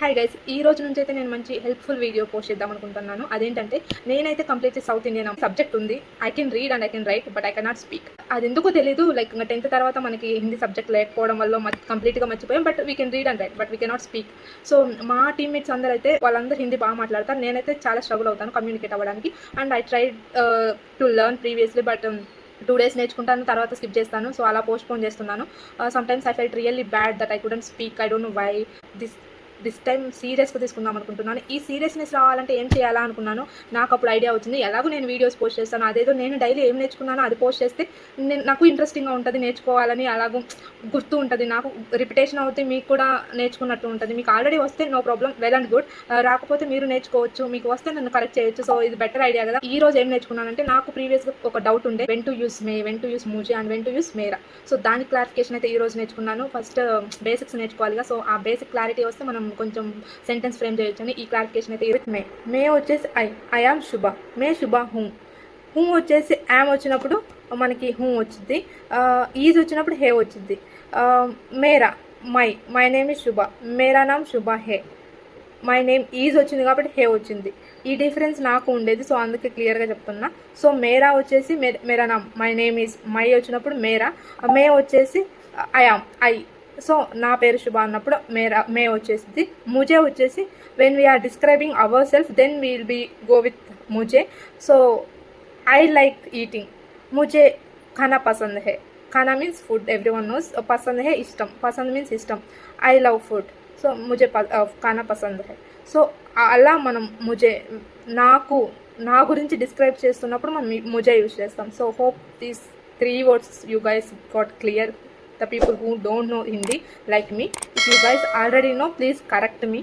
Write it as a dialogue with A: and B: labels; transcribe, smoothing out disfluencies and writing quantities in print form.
A: Hi guys, ఈ రోజు నుంచి అయితే నేను మంచి హెల్ప్ఫుల్ వీడియో పోస్ట్ చేద్దాం అనుకుంటున్నాను. అదేంటంటే నేనైతే కంప్లీట్లీ సౌత్ ఇండియన్ సబ్జెక్ట్ ఉంది. I can read and I can write, but I cannot speak. అది ఎందుకో తెలీదు. లైక్ 10th తర్వాత మనకి హిందీ సబ్జెక్ట్ లేకపోవడం వల్ల కంప్లీట్గా మర్చిపోయాం. But we can read and right, but we cannot speak. So మా టీమ్మేట్స్ అందరూ అయితే వాళ్ళందరూ హిందీ బాగా మాట్లాడతారు. నేనైతే చాలా స్ట్రగుల్ అవుతాను కమ్యూనికేట్ అవ్వడానికి. And I tried to learn previously, but 2 days నేర్చుకుంటాను, తర్వాత స్కిప్ చేస్తాను. సో అలా పోస్ట్పోన్ చేస్తున్నాను. Sometimes I felt really bad that I couldn't speak. I don't know why. This time సీరియస్గా తీసుకుందాం అనుకుంటున్నాను. ఈ సీరియస్నెస్ రావాలంటే ఏం చేయాలా అనుకున్నాను. నాకు అప్పుడు ఐడియా వచ్చింది, ఎలాగో నేను వీడియోస్ పోస్ట్ చేస్తాను, అదేదో నేను డైలీ ఏం నేర్చుకున్నానో అది పోస్ట్ చేస్తే నాకు ఇంట్రెస్టింగ్గా ఉంటుంది, నేర్చుకోవాలని అలాగూ గుర్తు ఉంటుంది. నాకు రిపిటేషన్ అవుతుంది, మీకు కూడా నేర్చుకున్నట్టు ఉంటుంది. మీకు ఆల్రెడీ వస్తే no problem, well and good. రాకపోతే మీరు నేర్చుకోవచ్చు, మీకు వస్తే నన్ను కరెక్ట్ చేయొచ్చు. సో ఇది బెటర్ ఐడియా కదా. ఈ రోజు ఏం నేర్చుకున్నానంటే, నాకు ప్రీవియస్గా ఒక డౌట్ ఉండే, వెన్ టు యూస్ మే, వెన్ టు యూస్ మూజే అండ్ వెన్ టు యూస్ మేరా. సో దాని క్లారిఫికేషన్ అయితే ఈ రోజు నేర్చుకున్నాను. ఫస్ట్ బేసిక్స్ నేర్చుకోవాలిగా. సో ఆ బేసిక్ క్లారిటీ వస్తే మనం కొంచెం సెంటెన్స్ ఫ్రేమ్ చేయొచ్చని ఈ క్లారిఫికేషన్ అయితే విత్ మే వచ్చేసి ఐ ఆమ్ శుభ, మే శుభ హూ వచ్చేసి యామ్ వచ్చినప్పుడు మనకి హూ వచ్చింది, ఈజ్ వచ్చినప్పుడు హే వచ్చింది. మేరా మై నేమ్ ఈజ్ శుభ, మేరా నామ్ శుభ హే. మై నేమ్ ఈజ్ వచ్చింది కాబట్టి హే వచ్చింది. ఈ డిఫరెన్స్ నాకు ఉండేది, సో అందుకే క్లియర్గా చెప్తున్నా. సో మేరా వచ్చేసి మేరా నామ్, మై నేమ్ ఈజ్, మై వచ్చినప్పుడు మేరా, మే వచ్చేసి ఐ. సో నా పేరు శుభ అన్నప్పుడు మే వచ్చేసింది. ముజే వచ్చేసి when we are describing our self then we'll be go with ముజే. సో ఐ లైక్ ఈటింగ్, ముజే ఖానా పసంద్ హే. ఖానా means food, every one knows. పసంద్ హే ఇష్టం, పసంద్ మీన్స్ ఇష్టం. ఐ లవ్ ఫుడ్, సో ముజే ఖానా పసంద్ హే. సో అలా మనం ముజే నా గురించి డిస్క్రైబ్ చేస్తున్నప్పుడు మనం ముజే యూజ్ చేస్తాం. So hope these 3 words you guys got clear. The people who don't know Hindi like me, if you guys already know, please correct me.